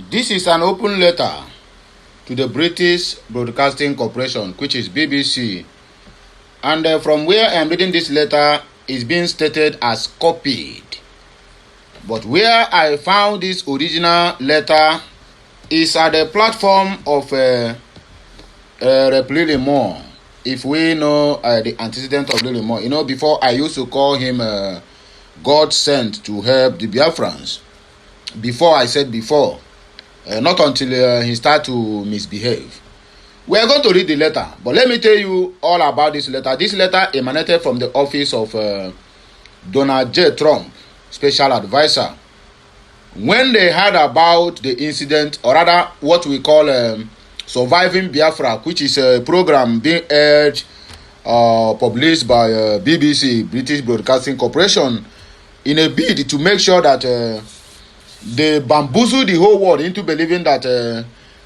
This is an open letter to the British Broadcasting Corporation, which is BBC. And from where I am reading this letter is being stated as copied. But where I found this original letter is at the platform of More. If we know the antecedent of More, you know, before I used to call him God sent to help the Biafrans. Before I said before, not until he started to misbehave. We are going to read the letter, but let me tell you all about this letter. This letter emanated from the office of Donald J. Trump, special advisor. When they heard about the incident, or rather what we call Surviving Biafra, which is a program being aired, published by BBC, British Broadcasting Corporation, in a bid to make sure that they bamboozle the whole world into believing that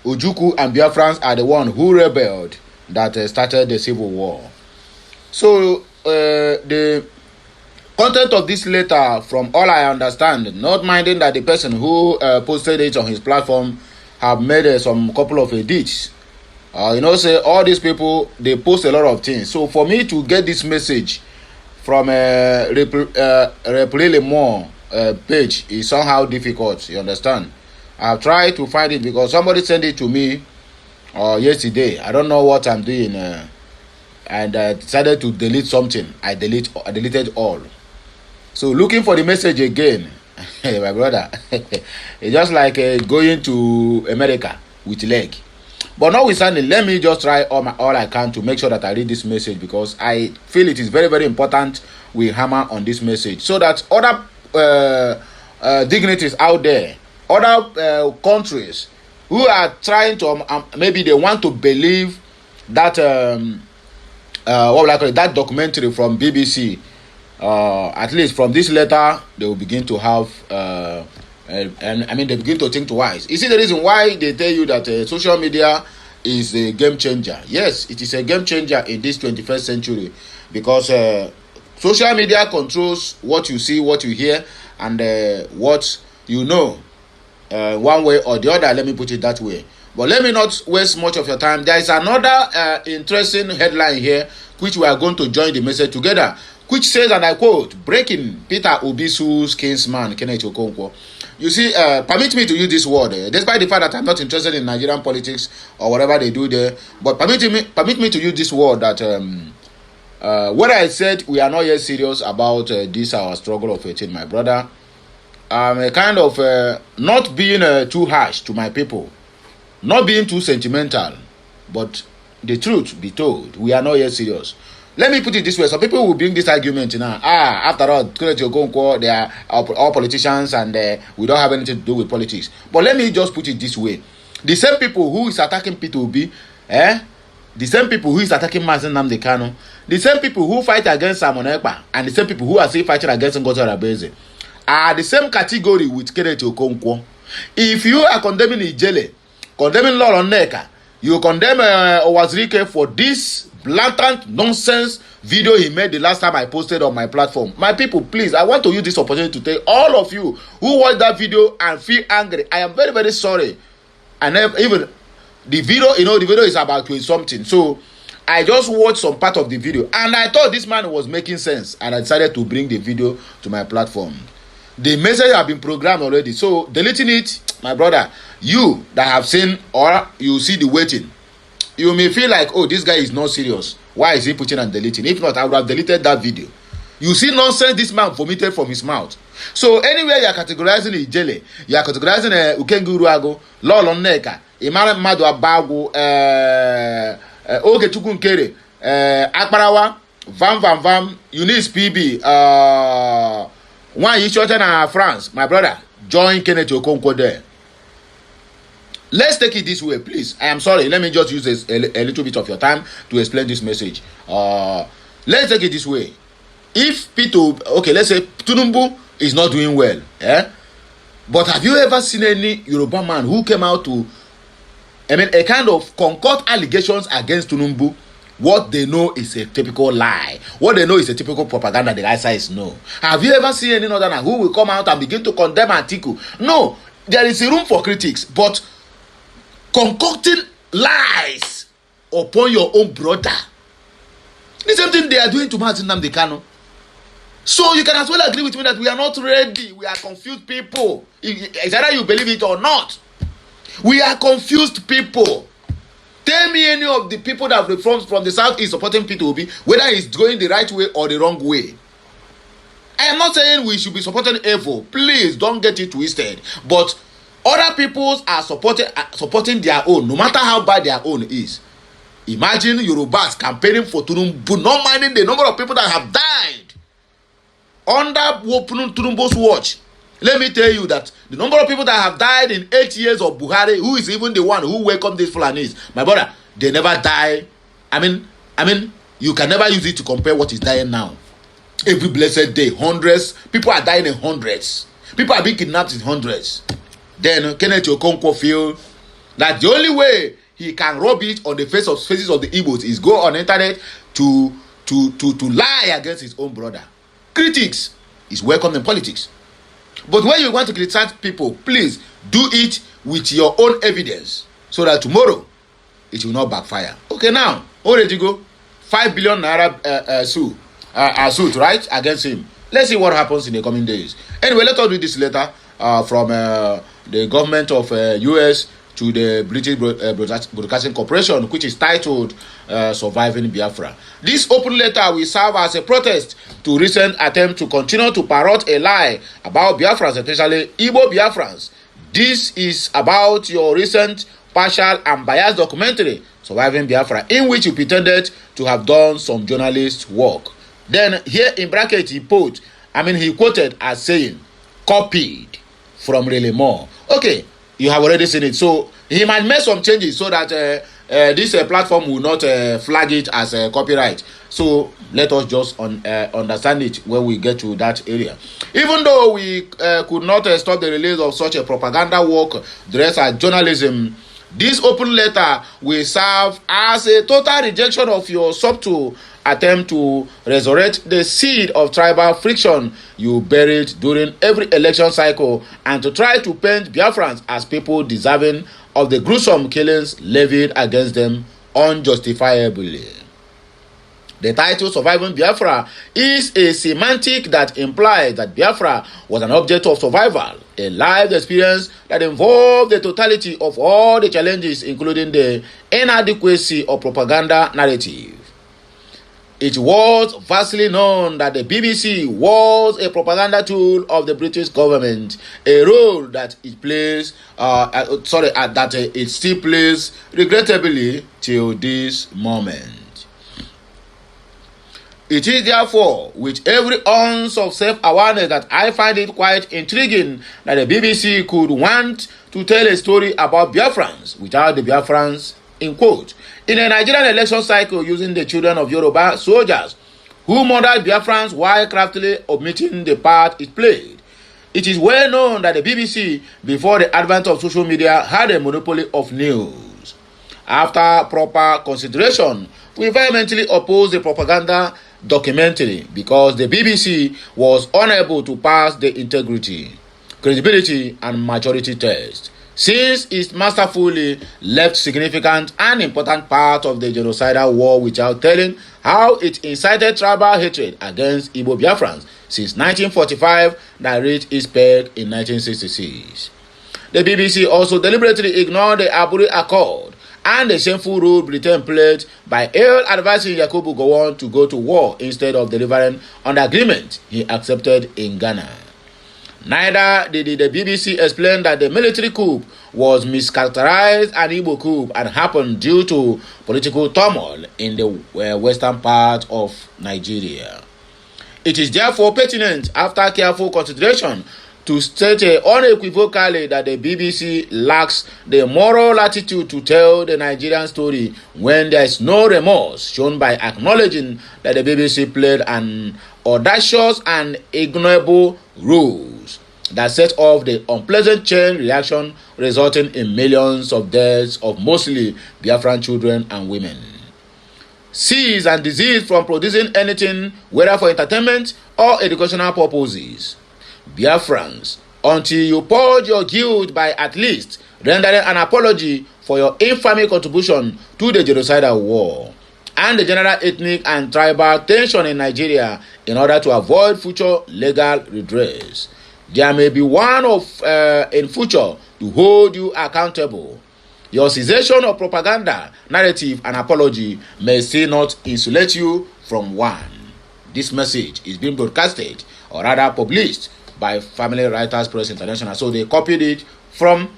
Ojukwu and Biafrans are the one who rebelled that started the civil war. So the content of this letter, from all I understand, not minding that the person who posted it on his platform have made some couple of edits. You know, say all these people, they post a lot of things. So for me to get this message from More page is somehow difficult, you understand. I've tried to find it because somebody sent it to me yesterday. I don't know what I'm doing, and I decided to delete something. I deleted all. So looking for the message again, my brother, it's just like going to America with leg. But notwithstanding, let me just try all I can to make sure that I read this message, because I feel it is very, very important we hammer on this message so that other dignitaries out there, other countries who are trying to maybe they want to believe that what will I call it, that documentary from BBC, at least from this letter they will begin to have and I mean they begin to think twice. You see the reason why they tell you that social media is a game changer. Yes, it is a game changer in this 21st century, because social media controls what you see, what you hear, and what you know, one way or the other. Let me put it that way. But let me not waste much of your time. There is another interesting headline here, which we are going to join the message together, which says, and I quote, "Breaking Peter Obisu's kinsman, Kenneth Okonkwo." You see, permit me to use this word, despite the fact that I'm not interested in Nigerian politics or whatever they do there, but permit me to use this word that what I said, we are not yet serious about this our struggle of 18, my brother. I'm a kind of not being too harsh to my people, not being too sentimental, but the truth be told, we are not yet serious. Let me put it this way. Some people will bring this argument now. After all, they are all politicians and we don't have anything to do with politics. But let me just put it this way. The same people who is attacking P2B, the same people who is attacking Mazen Nnamdi Kanu, the same people who fight against Simon Ekpa, and the same people who are still fighting against Ngozi Arabeze are the same category with Kenneth Okonkwo. If you are condemning Ijele, condemning Lolo Nneka, you condemn Owazirike for this blatant nonsense video he made the last time I posted on my platform. My people, please, I want to use this opportunity to tell all of you who watched that video and feel angry, I am very, very sorry. And even the video, you know, the video is about 20 something. So I just watched some part of the video and I thought this man was making sense, and I decided to bring the video to my platform. The message have been programmed already, so deleting it, my brother, you that have seen or you see the waiting, you may feel like, oh, this guy is not serious. Why is he putting and deleting? If not, I would have deleted that video. You see nonsense this man vomited from his mouth. So anywhere you are categorizing Ijele, you are categorizing Ukenguruago, Lolo Nneka, Imara Madu Abagu, Ogechukwu Nkere, Akparawa, Vam, Eunice PB, one you shorten France, my brother, join Kenneth Okonkwo there. Let's take it this way, please. I am sorry. Let me just use a little bit of your time to explain this message. Let's take it this way. If let's say Tinubu is not doing well, but have you ever seen any Yoruba man who came out to, a kind of concoct allegations against Tinubu? What they know is a typical lie. What they know is a typical propaganda the right side know. Have you ever seen any other man who will come out and begin to condemn Atiku? No. there is a room for critics, but concocting lies upon your own brother, the same thing they are doing to Mazi Nnamdi Kanu. So you can as well agree with me that we are not ready. We are confused people. It's either you believe it or not. We are confused people. Tell me any of the people that from the south is supporting P2B, whether it's going the right way or the wrong way. I am not saying we should be supporting evil. Please don't get it twisted. But other peoples are supporting their own, no matter how bad their own is. Imagine Yorubas campaigning for Tinubu, not minding the number of people that have died under Tinubu's watch. Let me tell you that the number of people that have died in 8 years of Buhari, who is even the one who welcomed these Fulanis, my brother, they never die. I mean, you can never use it to compare what is dying now. Every blessed day, hundreds, people are dying in hundreds. People are being kidnapped in hundreds. Then Kenneth Okonkwo feel that the only way he can rub it on the faces of the Igbos is go on the internet to lie against his own brother. Critics is welcome in politics. But when you want to criticize people, please do it with your own evidence so that tomorrow it will not backfire. Okay, now, already go 5 billion naira suit, right, against him. Let's see what happens in the coming days. Anyway, let us read this letter from the government of US to the British Broadcasting Corporation, which is titled Surviving Biafra. This open letter will serve as a protest to recent attempts to continue to parrot a lie about Biafrans, especially Igbo Biafrans. This is about your recent partial and biased documentary, Surviving Biafra, in which you pretended to have done some journalist work. Then here in bracket he quoted as saying, copied from Really More. Okay, you have already seen it. So he might make some changes so that this platform will not flag it as copyright. So let us just understand it when we get to that area. Even though we could not stop the release of such a propaganda work dressed as journalism, this open letter will serve as a total rejection of your subtle attempt to resurrect the seed of tribal friction you buried during every election cycle and to try to paint Biafrans as people deserving of the gruesome killings levied against them unjustifiably. The title Surviving Biafra is a semantic that implies that Biafra was an object of survival, a life experience that involved the totality of all the challenges, including the inadequacy of propaganda narrative. It was vastly known that the BBC was a propaganda tool of the British government, a role that it plays, it still plays regrettably till this moment. It is therefore with every ounce of self-awareness that I find it quite intriguing that the BBC could want to tell a story about Biafrans without the Biafrans in quote, in a Nigerian election cycle using the children of Yoruba soldiers who murdered Biafrans while craftily omitting the part it played. It is well known that the BBC, before the advent of social media, had a monopoly of news. After proper consideration, we vehemently oppose the propaganda documentary because the BBC was unable to pass the integrity, credibility, and maturity test, since it masterfully left significant and important part of the genocidal war without telling how it incited tribal hatred against Igbo Biafrans since 1945 that reached its peak in 1966. The BBC also deliberately ignored the Aburi Accord and the shameful role Britain played by advising Yakubu Gowon to go to war instead of delivering on the agreement he accepted in Ghana. Neither did the BBC explain that the military coup was mischaracterized an Igbo coup and happened due to political turmoil in the western part of Nigeria. It is therefore pertinent, after careful consideration, to state unequivocally that the BBC lacks the moral latitude to tell the Nigerian story when there is no remorse shown by acknowledging that the BBC played an audacious and ignoble rules that set off the unpleasant chain reaction resulting in millions of deaths of mostly Biafran children and women. Cease and desist from producing anything, whether for entertainment or educational purposes. Biafrans until you purge your guilt by at least rendering an apology for your infamous contribution to the genocidal war and the general ethnic and tribal tension in Nigeria in order to avoid future legal redress. There may be one in future to hold you accountable. Your cessation of propaganda, narrative, and apology may still not insulate you from one. This message is being broadcasted, or rather published, by Family Writers Press International. So they copied it from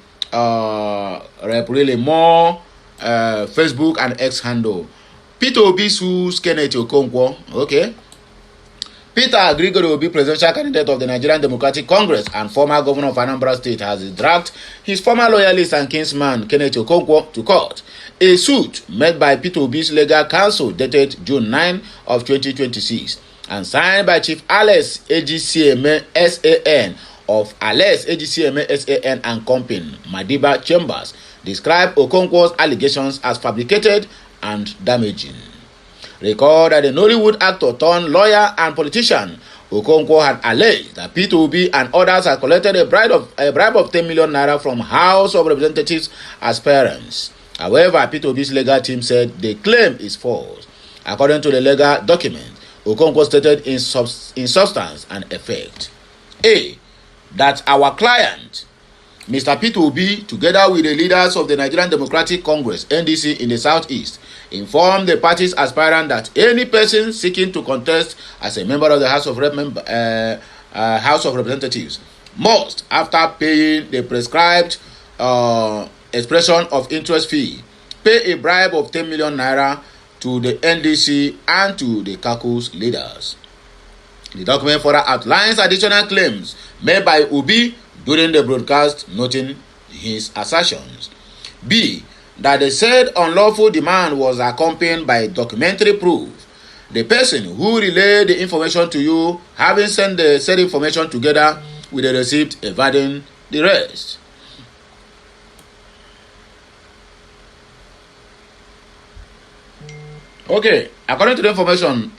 really more Facebook and X handle. Peter Obi sues Kenneth Okonkwo. Okay. Peter Gregory Obi, presidential candidate of the Nigerian Democratic Congress and former governor of Anambra State, has dragged his former loyalist and kinsman Kenneth Okonkwo to court. A suit made by Peter Obi's legal counsel dated June 9 of 2026 and signed by Chief Alex AGCM SAN of Alex AGCM SAN and Company, Madiba Chambers, described Okonkwo's allegations as fabricated and damaging. Recall that the Nollywood actor turned lawyer and politician Okonkwo had alleged that Peter Obi and others had collected a bribe of 10 million naira from House of Representatives aspirants. However, Peter Obi's legal team said the claim is false. According to the legal document, Okonkwo stated in substance and effect: A, that our client, Mr. Peter Obi, together with the leaders of the Nigerian Democratic Congress, NDC, in the Southeast, informed the party's aspirant that any person seeking to contest as a member of the House of Representatives must, after paying the prescribed expression of interest fee, pay a bribe of 10 million naira to the NDC and to the caucus leaders. The document further outlines additional claims made by Obi during the broadcast, noting his assertions. B, that the said unlawful demand was accompanied by documentary proof. The person who relayed the information to you having sent the said information together with the receipt evading the rest. Okay, according to the information,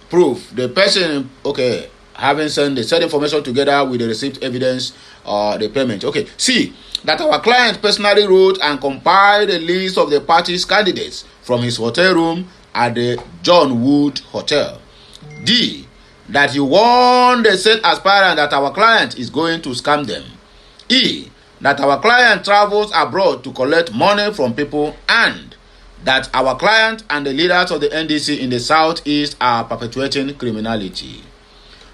proof, the person, okay, having sent the said information together with the received evidence the payment. Okay, see that our client personally wrote and compiled a list of the party's candidates from his hotel room at the John Wood Hotel. D, that he warned the said aspirant that our client is going to scam them. E, that our client travels abroad to collect money from people, and that our client and the leaders of the NDC in the Southeast are perpetuating criminality.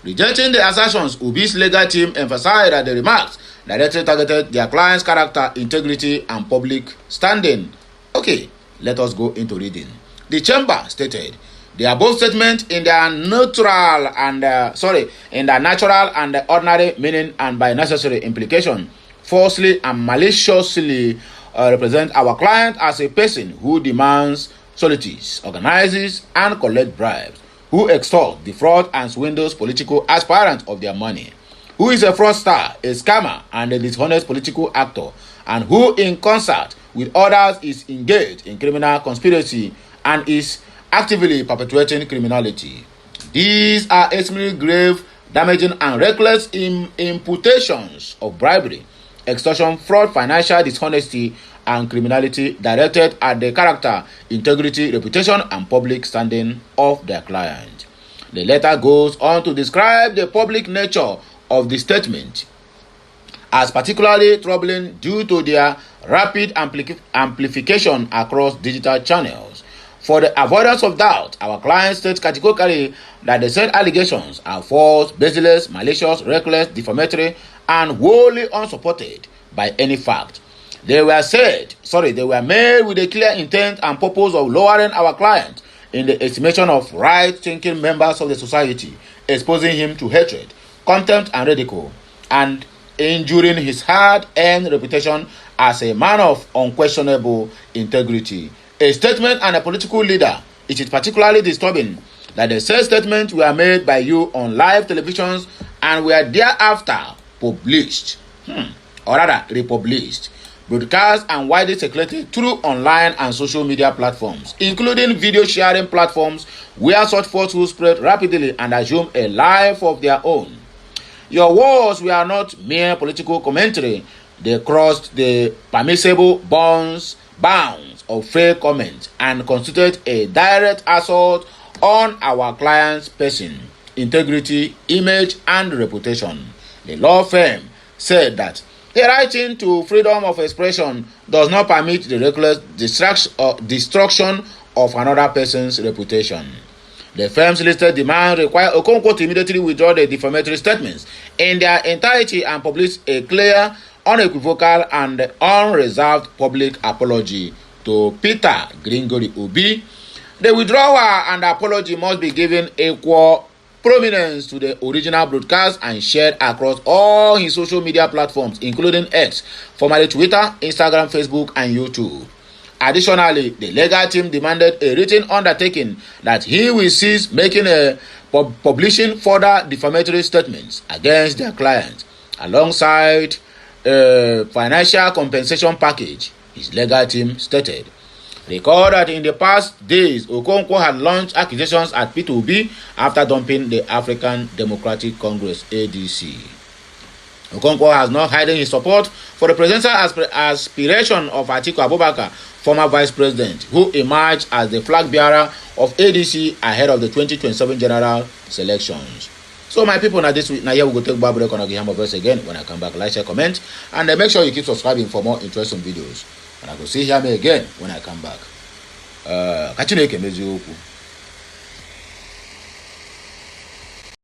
Rejecting the assertions, Obi's legal team emphasized that the remarks directly targeted their client's character, integrity, and public standing. Okay, let us go into reading. The chamber stated the above statement in their natural and ordinary meaning and by necessary implication falsely and maliciously represent our client as a person who demands, solicits, organizes, and collects bribes, who extort, defraud, and swindles political aspirants of their money, who is a fraudster, a scammer, and a dishonest political actor, and who in concert with others is engaged in criminal conspiracy and is actively perpetuating criminality. These are extremely grave, damaging, and reckless imputations of bribery, extortion, fraud, financial dishonesty, and criminality directed at the character, integrity, reputation, and public standing of their client. The letter goes on to describe the public nature of the statement as particularly troubling due to their rapid amplification across digital channels. For the avoidance of doubt, our client states categorically that the said allegations are false, baseless, malicious, reckless, defamatory, and wholly unsupported by any fact. They were made with a clear intent and purpose of lowering our client in the estimation of right-thinking members of the society, exposing him to hatred, contempt, and ridicule, and injuring his hard-earned reputation as a man of unquestionable integrity. A statement and a political leader. It is particularly disturbing that the said statements were made by you on live televisions and were thereafter published, or rather republished, broadcast, and widely circulated through online and social media platforms, including video sharing platforms where such falsehoods spread rapidly and assume a life of their own. Your words were not mere political commentary. They crossed the permissible bounds of fair comment and constituted a direct assault on our client's person, integrity, image, and reputation. The law firm said that the right to freedom of expression does not permit the reckless destruction of another person's reputation. The firm's listed demand require Okonkwo to immediately withdraw the defamatory statements in their entirety and publish a clear, unequivocal, and unreserved public apology to Peter Gregory Obi. The withdrawal and apology must be given equal prominence to the original broadcast and shared across all his social media platforms, including X, formerly Twitter, Instagram, Facebook, and YouTube. Additionally, the legal team demanded a written undertaking that he will cease making publishing further defamatory statements against their client, alongside a financial compensation package, his legal team stated. Recall that in the past days, Okonkwo had launched accusations at P2B after dumping the African Democratic Congress (ADC). Okonkwo has not hidden his support for the presidential aspiration of Atiku Abubakar, former vice president, who emerged as the flag bearer of ADC ahead of the 2027 general selections. So my people, now this week, now here we go take back break on Agiham verse again. When I come back, like, share, comment, and then make sure you keep subscribing for more interesting videos. And I go see me again when I come back. Catch you next time.